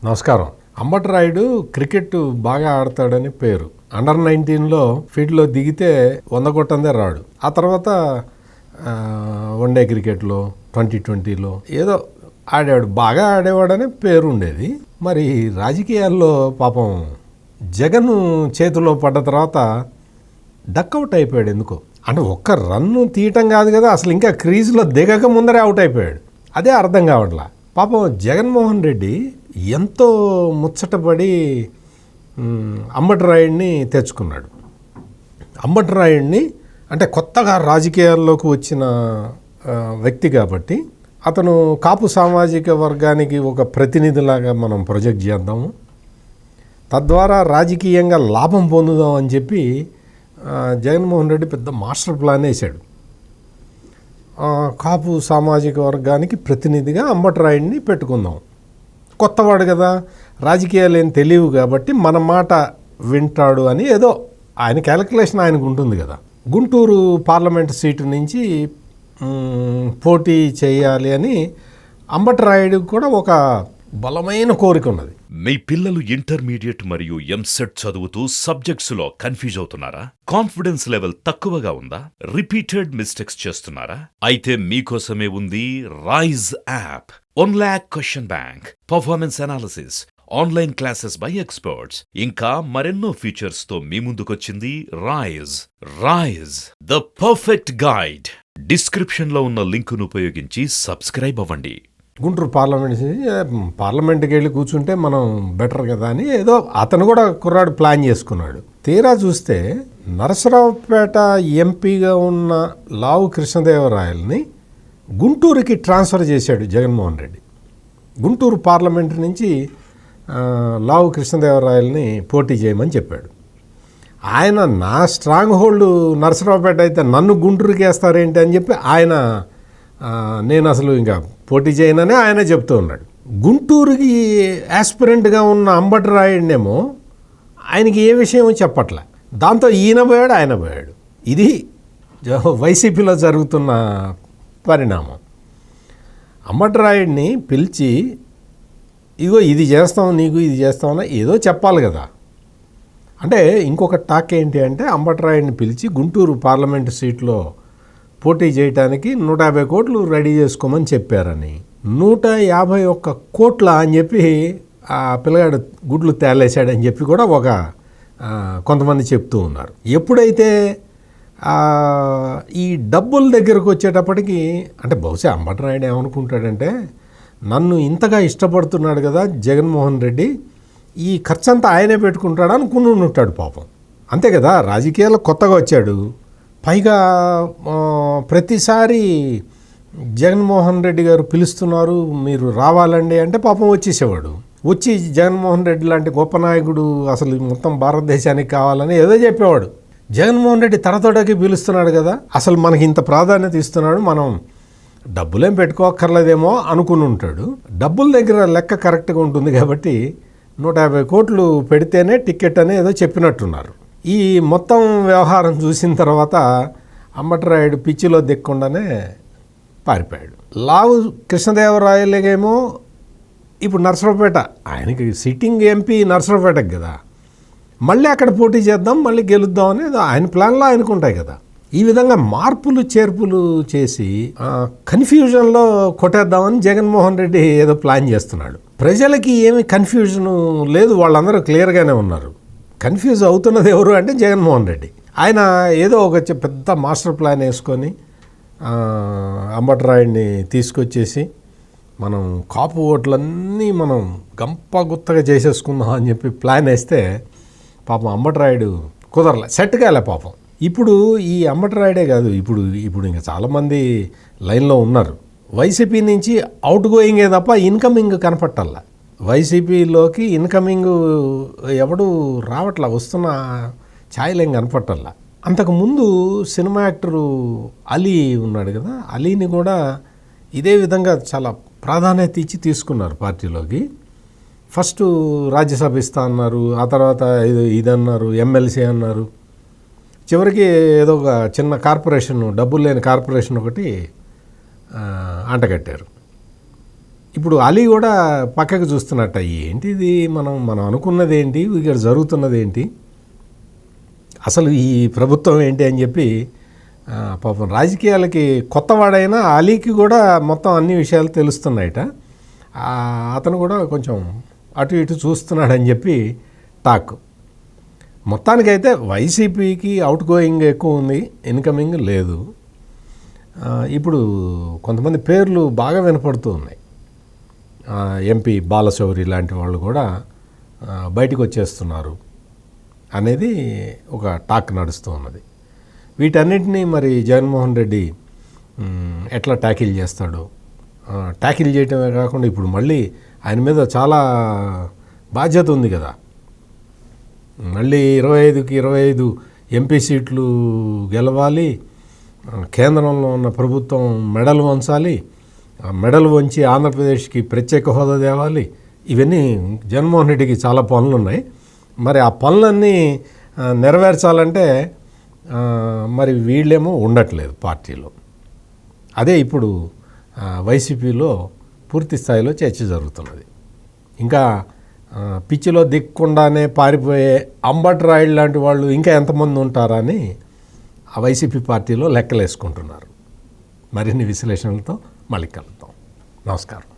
నమస్కారం. అంబటి రాయుడు క్రికెట్ బాగా ఆడతాడని పేరు. అండర్ 19లో ఫీల్డ్లో దిగితే 100 కొట్టందే రాడు. ఆ తర్వాత వన్డే క్రికెట్లో 2020లో ఏదో ఆడాడు, బాగా ఆడేవాడని పేరు ఉండేది. మరి రాజకీయాల్లో పాపం జగన్ చేతిలో పడ్డ తర్వాత డక్అవుట్ అయిపోయాడు. ఎందుకో అంటే ఒక్క రన్ను తీయటం కాదు కదా, అసలు ఇంకా క్రీజ్లో దిగక ముందరే అవుట్ అయిపోయాడు. అదే అర్థం కావట్లా. పాపం జగన్మోహన్ రెడ్డి ఎంతో ముచ్చటపడి అంబటి రాయుడిని తెచ్చుకున్నాడు. అంబటి రాయుడిని అంటే కొత్తగా రాజకీయాల్లోకి వచ్చిన వ్యక్తి కాబట్టి అతను కాపు సామాజిక వర్గానికి ఒక ప్రతినిధిలాగా మనం ప్రొజెక్ట్ చేద్దాము, తద్వారా రాజకీయంగా లాభం పొందుదాం అని చెప్పి జగన్మోహన్ రెడ్డి పెద్ద మాస్టర్ ప్లాన్ వేశాడు. కాపు సామాజిక వర్గానికి ప్రతినిధిగా అంబటి రాయుడిని పెట్టుకుందాం. కొత్తవాడు కదా, రాజకీయాలు ఏం తెలియవు కాబట్టి మన మాట వింటాడు అని ఏదో ఆయన క్యాలిక్యులేషన్ ఆయనకు ఉంటుంది కదా. గుంటూరు పార్లమెంట్ సీటు నుంచి పోటీ చేయాలి అని అంబటి రాయుడికి కూడా ఒక బలమైన కోరిక ఉన్నది. మీ పిల్లలు ఇంటర్మీడియట్ మరియు ఎంసెట్ చదువుతూ సబ్జెక్ట్స్ లో కన్ఫ్యూజ్ అవుతున్నారా? కాన్ఫిడెన్స్ లెవెల్ తక్కువగా ఉందా? రిపీటెడ్ మిస్టేక్స్ చేస్తున్నారా? అయితే మీకోసమే ఉంది Rise app. 1 lakh question bank, performance analysis, online classes by experts, ఇంకా మరెన్నో ఫీచర్స్ తో మీ ముందుకొచ్చింది Rise. Rise, the perfect guide. Description లో ఉన్న లింకును ఉపయోగించి సబ్స్క్రైబ్ అవ్వండి. గుంటూరు పార్లమెంట్కి వెళ్ళి కూర్చుంటే మనం బెటర్ కదా అని ఏదో అతను కూడా కుర్రాడు ప్లాన్ చేసుకున్నాడు. తీరా చూస్తే నరసరావుపేట ఎంపీగా ఉన్న లావు కృష్ణదేవరాయల్ని గుంటూరుకి ట్రాన్స్ఫర్ చేశాడు జగన్మోహన్ రెడ్డి. గుంటూరు పార్లమెంట్ నుంచి లావు కృష్ణదేవరాయల్ని పోటీ చేయమని చెప్పాడు. ఆయన నా స్ట్రాంగ్ హోల్డ్ నరసరావుపేట అయితే నన్ను గుంటూరుకి వేస్తారేంటి అని చెప్పి ఆయన నేను అసలు ఇంకా పోటీ చేయనని ఆయన చెప్తూ ఉన్నాడు. గుంటూరుకి యాస్పిరెంట్గా ఉన్న అంబటి రాయుడినేమో ఆయనకి ఏ విషయం చెప్పట్లే. దాంతో ఈయన పోయాడు, ఆయన పోయాడు. ఇది వైసీపీలో జరుగుతున్న పరిణామం. అంబటి రాయుడిని పిలిచి ఇగో ఇది చేస్తాం, నీకు ఇది చేస్తామన్నా ఏదో చెప్పాలి కదా. అంటే ఇంకొక టాక్ ఏంటి అంటే అంబటి రాయుడిని పిలిచి గుంటూరు పార్లమెంటు సీట్లో పోటీ చేయడానికి 150 కోట్లు రెడీ చేసుకోమని చెప్పారని, 151 కోట్ల అని చెప్పి ఆ పిల్లగాడు గుడ్లు తేలేశాడని చెప్పి కూడా కొంతమంది చెప్తూ ఉన్నారు. ఎప్పుడైతే ఈ డబ్బుల దగ్గరకు వచ్చేటప్పటికి అంటే బహుశా అంబటి రాయుడు ఏమనుకుంటాడంటే నన్ను ఇంతగా ఇష్టపడుతున్నాడు కదా జగన్మోహన్ రెడ్డి, ఈ ఖర్చంతా ఆయనే పెట్టుకుంటాడు అనుకుని ఉంటాడు పాపం. అంతే కదా, రాజకీయాల్లో కొత్తగా వచ్చాడు. పైగా ప్రతిసారి జగన్మోహన్ రెడ్డి గారు పిలుస్తున్నారు మీరు రావాలండి అంటే పాపం వచ్చేసేవాడు. వచ్చి జగన్మోహన్ రెడ్డి లాంటి గొప్ప నాయకుడు అసలు మొత్తం భారతదేశానికి కావాలని ఏదో చెప్పేవాడు. జగన్మోహన్ రెడ్డి తడతోడకి పిలుస్తున్నాడు కదా, అసలు మనకి ఇంత ప్రాధాన్యత ఇస్తున్నాడు, మనం డబ్బులేం పెట్టుకోక్కర్లేదేమో అనుకుని ఉంటాడు. డబ్బుల దగ్గర లెక్క కరెక్ట్గా ఉంటుంది కాబట్టి 150 కోట్లు పెడితేనే టికెట్ అని ఏదో చెప్పినట్టున్నారు. ఈ మొత్తం వ్యవహారం చూసిన తర్వాత అంబటి రాయుడు పిచ్చిలో దిక్కుండానే పారిపోయాడు. లావు కృష్ణదేవరాయలేమో ఇప్పుడు నరసరావుపేట, ఆయనకి సిట్టింగ్ ఎంపీ నరసరావుపేటకి కదా, మళ్ళీ అక్కడ పోటీ చేద్దాం, మళ్ళీ గెలుద్దాం అనేది ఆయన ప్లాన్లో ఆయనకు ఉంటాయి కదా. ఈ విధంగా మార్పులు చేర్పులు చేసి కన్ఫ్యూజన్లో కొట్టేద్దామని జగన్మోహన్ రెడ్డి ఏదో ప్లాన్ చేస్తున్నాడు. ప్రజలకి ఏమి కన్ఫ్యూజన్ లేదు, వాళ్ళందరూ క్లియర్గానే ఉన్నారు. కన్ఫ్యూజ్ అవుతున్నది ఎవరు అంటే జగన్మోహన్ రెడ్డి. ఆయన ఏదో ఒక పెద్ద మాస్టర్ ప్లాన్ వేసుకొని అంబటి రాయుడిని తీసుకొచ్చేసి మనం కాపు ఓట్లన్నీ మనం గంపగుత్తగా చేసేసుకుందాం అని చెప్పి ప్లాన్ వేస్తే పాపం అంబటి రాయుడు కుదరలే, సెట్ కాలే పాపం. ఇప్పుడు ఈ అంబటి రాయుడే కాదు, ఇప్పుడు ఇంకా చాలామంది లైన్లో ఉన్నారు. వైసీపీ నుంచి అవుట్ గోయింగే తప్ప ఇన్కమింగ్ కనపట్టాల. వైసీపీలోకి ఇన్కమింగ్ ఎవడు రావట్లా, వస్తున్న ఛాయలేం కనపట్టాల. అంతకుముందు సినిమా యాక్టరు అలీ ఉన్నాడు కదా, అలీని కూడా ఇదే విధంగా చాలా ప్రాధాన్యత ఇచ్చి తీసుకున్నారు పార్టీలోకి. ఫస్ట్ రాజ్యసభ ఇస్తా అన్నారు, ఆ తర్వాత ఇదన్నారు, ఎమ్మెల్సీ అన్నారు, చివరికి ఏదో ఒక చిన్న కార్పొరేషన్, డబ్బులు లేని కార్పొరేషన్ ఒకటి అంటగట్టారు. ఇప్పుడు అలీ కూడా పక్కకు చూస్తున్నట్ట, ఏంటిది మనం అనుకున్నది ఏంటి, ఇక్కడ జరుగుతున్నది ఏంటి, అసలు ఈ ప్రభుత్వం ఏంటి అని చెప్పి పాపం రాజకీయాలకి కొత్తవాడైనా అలీకి కూడా మొత్తం అన్ని విషయాలు తెలుస్తున్నాయట. అతను కూడా కొంచెం అటు ఇటు చూస్తున్నాడని చెప్పి టాక్. మొత్తానికైతే వైసీపీకి అవుట్ గోయింగ్ ఎక్కువ ఉంది, ఇన్కమింగ్ లేదు. ఇప్పుడు కొంతమంది పేర్లు బాగా వినపడుతూ ఉన్నాయి. ఎంపీ బాలశౌరి లాంటి వాళ్ళు కూడా బయటకు వచ్చేస్తున్నారు అనేది ఒక టాక్ నడుస్తూ ఉన్నది. వీటన్నిటినీ మరి జగన్మోహన్ రెడ్డి ఎట్లా ట్యాకిల్ చేస్తాడో, ట్యాకిల్ చేయటమే కాకుండా ఇప్పుడు మళ్ళీ ఆయన మీద చాలా బాధ్యత ఉంది కదా. మళ్ళీ 25కి 25 ఎంపీ సీట్లు గెలవాలి, కేంద్రంలో ఉన్న ప్రభుత్వం మెడలు వంచాలి, మెడలు వంచి ఆంధ్రప్రదేశ్కి ప్రత్యేక హోదా తేవాలి. ఇవన్నీ జగన్మోహన్ రెడ్డికి చాలా పనులు ఉన్నాయి. మరి ఆ పనులన్నీ నెరవేర్చాలంటే మరి వీళ్ళేమో ఉండట్లేదు పార్టీలో. అదే ఇప్పుడు వైసీపీలో పూర్తి స్థాయిలో చర్చ జరుగుతున్నది. ఇంకా పిచ్చిలో దిక్కుండానే పారిపోయే అంబట్ రాయుడు లాంటి వాళ్ళు ఇంకా ఎంతమంది ఉంటారని ఆ వైసీపీ పార్టీలో లెక్కలేసుకుంటున్నారు. మరిన్ని విశ్లేషణలతో మళ్ళీ కలుద్దాం. నమస్కారం.